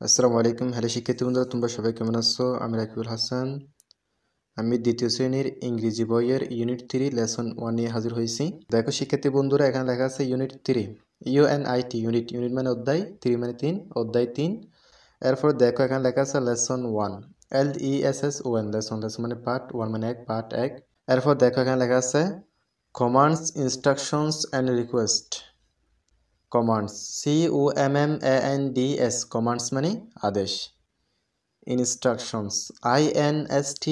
আসসালামু আলাইকুম। হ্যালো শিক্ষার্থী বন্ধুরা, তোমরা সবাই কেমন আছো? আমি রাকিবুল হাসান। আমি দ্বিতীয় শ্রেণীর ইংরেজি বইয়ের ইউনিট 3 লেসন 1 নিয়ে হাজির হয়েছি। দেখো শিক্ষার্থী বন্ধুরা, এখানে লেখা আছে ইউনিট 3, ইউএনআইটি, ইউনিট মানে অধ্যায়, 3 মানে 3, অধ্যায় 3। এরপর দেখো এখানে লেখা আছে লেসন 1, LESSON, লেসন মানে পার্ট 1 মানে 1, পার্ট 1। এরপর দেখো এখানে লেখা আছে commands, instructions and request. Commands, COMMANDS, commands মানে আদেশ। ইনস্ট্রাকশনস, INSTRUC,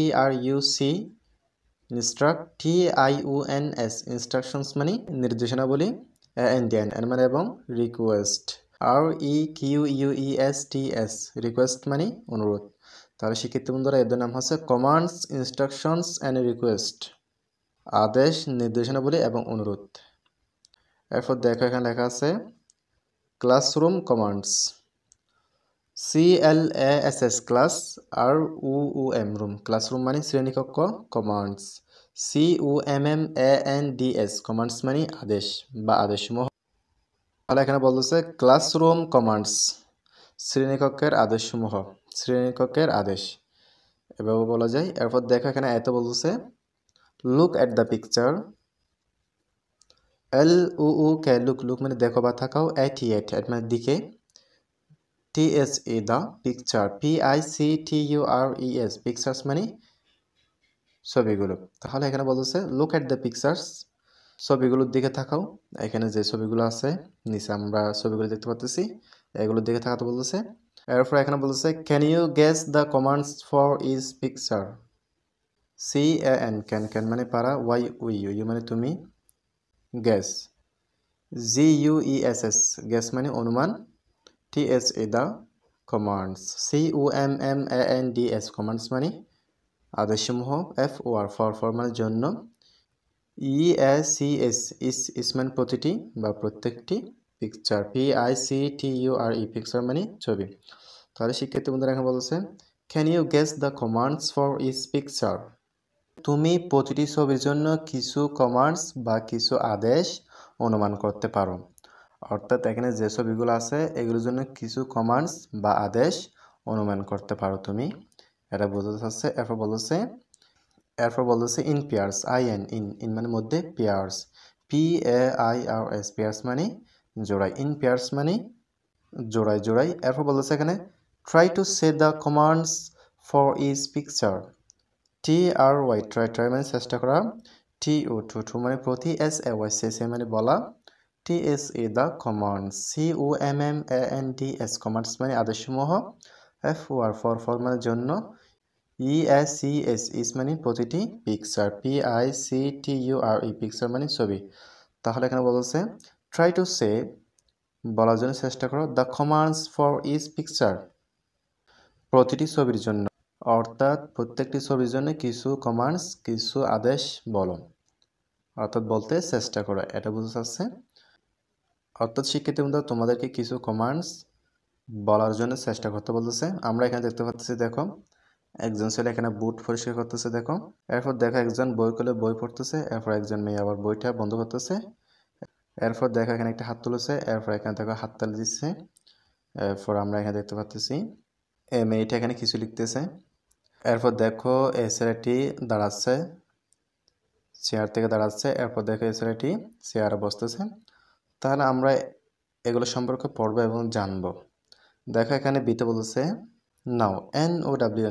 TIONS, ইনস্ট্রাকশনস মানে নির্দেশনাবলী। AND মানে এবং রিকোয়েস্ট, REQUESTS, রিকোয়েস্ট মানে অনুরোধ। তাহলে শিক্ষার্থী বন্ধুরা, এদের নাম হচ্ছে কমান্ডস, ইনস্ট্রাকশনস অ্যান্ড রিকোয়েস্ট, আদেশ, নির্দেশনাবলী এবং অনুরোধ। এরপর দেখো এখানে লেখা আছে classroom commands, CLASS, class, ROOM, room, classroom মানে শ্রেণীকক্ষ। কমান্ডস, COMMANDS, কমান্ডস মানে আদেশ বা আদেশসমূহ। তাহলে এখানে বলতেছে ক্লাসরুম কমান্ডস, শ্রেণীকক্ষের আদেশসমূহ, শ্রেণীকক্ষের আদেশ এভাবে বলা যায়। এরপর দেখো এখানে এত বলতেছে look at the picture, LUK, look মানে দেখো বা তাকাও, এট মানে দিকে, TSE, the picture, PICTURES, pictures মানে ছবিগুলো। তাহলে এখানে বলতেছে লুক এট দ্য পিকচার্স, ছবিগুলোর দিকে তাকাও। এখানে যে ছবিগুলো আছে নিচে আমরা ছবিগুলো দেখতে পাচ্ছি, এগুলোর দিকে তাকাতে বলতেছে। এরপর এখানে বলতেছে can you guess the commands for this picture, CAN, can মানে পারা, ইউ মানে তুমি, গেস, GUESS, গেস মানে অনুমান, TSE, the commands, COMMANDS, commands মানে আদেশসমূহ, FOR মানে জন্য, EACS, ইস মানে প্রতিটি বা প্রত্যেকটি, পিকচার, PICTURE, পিকচার মানে ছবি। তাহলে শিক্ষার্থী বন্ধুরা এখানে বলছে can you guess the commands for this picture, তুমি প্রতিটি ছবির জন্য কিছু কমান্ডস বা কিছু আদেশ অনুমান করতে পারো। অর্থাৎ এখানে যে ছবিগুলো আছে এগুলোর জন্য কিছু কমান্ডস বা আদেশ অনুমান করতে পারো তুমি, এটা বোঝাতে চাচ্ছে। এরপর বলতেছে ইন পেয়ার্স, ইন মানে মধ্যে, পেয়ার্স, PAIRS, পেয়ার্স মানে জোড়াই, ইন পেয়ার্স মানে জোড়াই। এরপর বলতেছে এখানে try to say the commands for this picture, TRY, try মানে চেষ্টা করা, TO, মানে প্রতি, SAY, সে মানে বলা, TSE, the commands, COMMANDS, commands মানে আদেশসমূহ, FOR মানে জন্য, EACS, ইস মানে প্রতিটি, পিকচার, PICTURE, পিকচার মানে ছবি। তাহলে এখানে বলছে ট্রাই টু সে, বলার জন্য চেষ্টা করো, the commands for this picture, প্রতিটি ছবির জন্য, অর্থাৎ প্রত্যেকটি ছবির জন্য কিছু কমান্ডস, কিছু আদেশ বলো, অর্থাৎ বলতে চেষ্টা করো, এটা বুঝতে চাচ্ছে। অর্থাৎ শিক্ষার্থী বন্ধুরা, তোমাদেরকে কিছু কমান্ডস বলার জন্য চেষ্টা করতে বলতেছে। আমরা এখানে দেখতে পাচ্ছি, দেখো একজন ছেলে এখানে বুট পরিষ্কার করতেছে, দেখো। এরপর দেখো একজন বই খুলে বই পড়তেছে, এরপর একজন মেয়ে আবার বইটা বন্ধ করতেছে। এরপর দেখো এখানে একটা হাত তুলেছে, এরপর এখানে দেখো হাততালি দিচ্ছে। এরপর আমরা এখানে দেখতে পাচ্ছি এই মেয়েটা এখানে কিছু লিখতেছে। এরপর দেখো এই ছেলেটি দাঁড়াচ্ছে, চেয়ার থেকে দাঁড়াচ্ছে। এরপর দেখো এই ছেলেটি চেয়ারে বসতেছে। তাহলে আমরা এগুলো সম্পর্কে পড়বো এবং জানবো। দেখো এখানে বিতে বলতেছে নাও, NOW,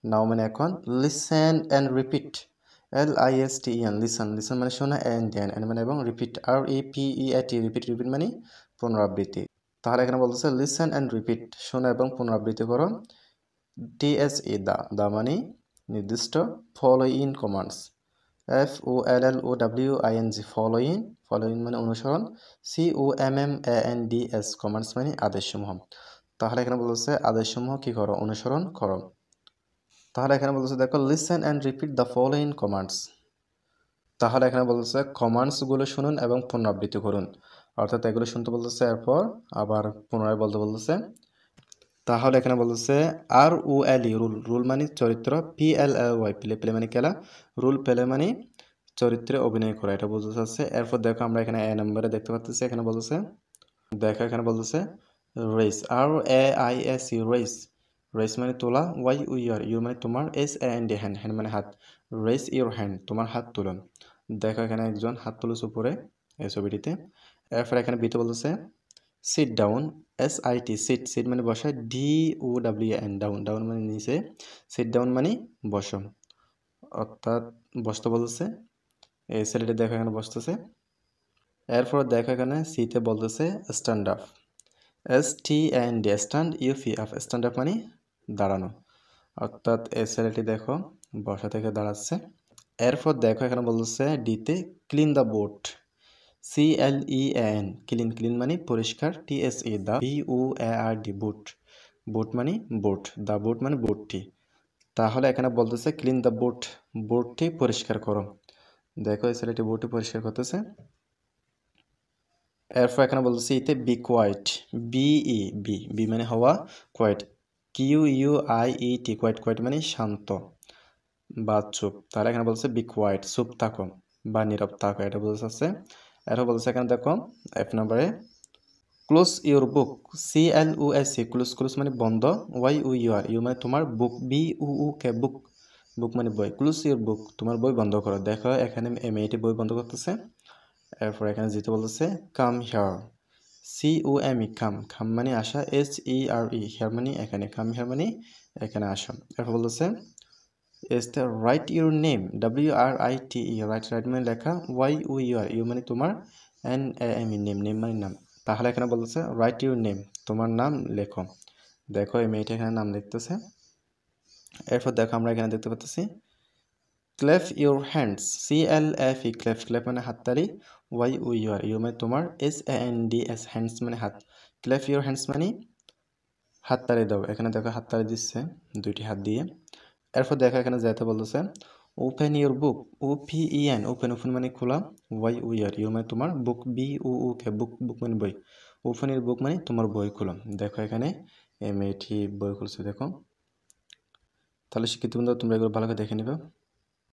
নাও মানে এখন, listen and repeat, LISTEN, listen মানে শোনা, এন্ড মানে এবং, রিপিট, REPEAT, রিপিট মানে পুনরাবৃত্তি। তাহলে এখানে বলতেছে লিসেন অ্যান্ড রিপিট, শোনা এবং পুনরাবৃত্তি করো, TSE, দা মানে নির্দিষ্ট, ফলোইন কমান্ডস, FOLLOWING, ফলোইন মানে অনুসরণ, COMMANDS, কমান্ডস মানে আদেশসমূহ। তাহলে এখানে বলতেছে আদেশসমূহ কি করো, অনুসরণ করো। তাহলে এখানে বলতেছে দেখো listen and repeat the following commands. তাহলে এখানে বলতেছে কমান্ডসগুলো শুনুন এবং পুনরাবৃত্তি করুন, অর্থাৎ এগুলো শুনতে বলতেছে, এরপর আবার পুনরায় বলতে বলতেছে। তাহলে এখানে বলতেছে RULE, রুল মানে চরিত্র, PLAY, প্লে মানে খেলা, রুল প্লে মানে চরিত্রে অভিনয় করা, এটা বলতে চাচ্ছে। এরপর দেখো আমরা এখানে এ নম্বরে দেখতে পাচ্ছি, এখানে বলতেছে দেখো এখানে বলতেছে রেস, RAISE, রেস। রেস মানে তোলা, YOUR মানে তোমার, SAND হ্যান্ড, হ্যান্ড মানে হাত। রেস ইউর হ্যান্ড, তোমার হাত তুলুন। দেখো এখানে একজন হাত তুলেছে উপরে এই ছবিটিতে। এরপর এখানে বিতে বলতেছে sit down, SIT, sit, sit মানে বসা, DOWN, ডাউন, ডাউন মানে নিচে, সিট ডাউন মানে বসো, অর্থাৎ বসতে বলতেছে। এই ছেলেটি দেখো এখানে বসতেছে। এরপর দেখো এখানে সিতে বলতেছে stand up, STAND, stand, UP, stand up মানে দাঁড়ানো, অর্থাৎ এই ছেলেটি দেখো বসা থেকে দাঁড়াচ্ছে। এরপর দেখো এখানে বলতেছে ডিতে clean the boat, CLEAN, clean, clean মানে পরিষ্কার, TSE, দা, BOARD, বুট, বুট মানে বোট, দা বুট মানে বোটটি। তাহলে এখানে বলতেছে ক্লিন দ্য বোট, বোটটি পরিষ্কার করো। দেখো এই ছেলেটি বোটটি পরিষ্কার করতেছে। এরপর এখানে বলতেছে ইতে বি কোয়াইট, বি মানে হওয়া, কোয়াইট, QUIET, কোয়াইট, কোয়াইট মানে শান্ত বা চুপ। তাহলে এখানে বলছে বি কোয়াইট, চুপ থাকো বা নীরব থাকো, এটা বোঝাচ্ছে। এরপর বলছে এখানে দেখো F নম্বরে close your book, CLOSE, close, close মানে বন্ধ, YOUR মানে তোমার, বুক, BUUK, বুক, বুক মানে বই, ক্লোজ ইউর বুক, তোমার বই বন্ধ করো। দেখো এখানে মেয়েটি বই বন্ধ করতেছে। এরপর এখানে যেতে বলতেছে কাম হিয়ার, COME, কাম, কাম মানে আসা, HERE, হিয়ার মানে এখানে, কাম হিয়ার মানে এখানে আসা। এরপর বলতেছে right your name, WRITE, right, right মানে লেখা, YOUR মানে তোমার, NAME, নেম, নেম মানে নাম। তাহলে এখানে বলতেছে রাইট ইউর নেম, তোমার নাম লেখো। দেখো এই মেয়েটা এখানে নাম লিখতেছে। এরপর দেখো আমরা এখানে দেখতে পাচ্ছি clef your hands, CLFE, clef, clef মানে হাততালি, YOUR মানে তোমার, SANDS, হ্যান্ডস মানে হাত, ক্লেফ ইউর হ্যান্ডস মানে হাততালি দাও। এখানে দেখো হাততালি দিচ্ছে দুইটি হাত দিয়ে। এরপর দেখো এখানে যাইতে বলতেছে open your book, OPEN, open, open মানে খোলা, YOUR মানে তোমার, বুক, BUUK, বুক, বুক মানে বই, ওপেন ইউর বুক মানে তোমার বই খোলো। দেখো এখানে এই মেয়েটি বই খুলছে দেখো। তাহলে শিক্ষিত বন্ধুরা তোমরা এগুলো ভালো করে দেখে নিবে।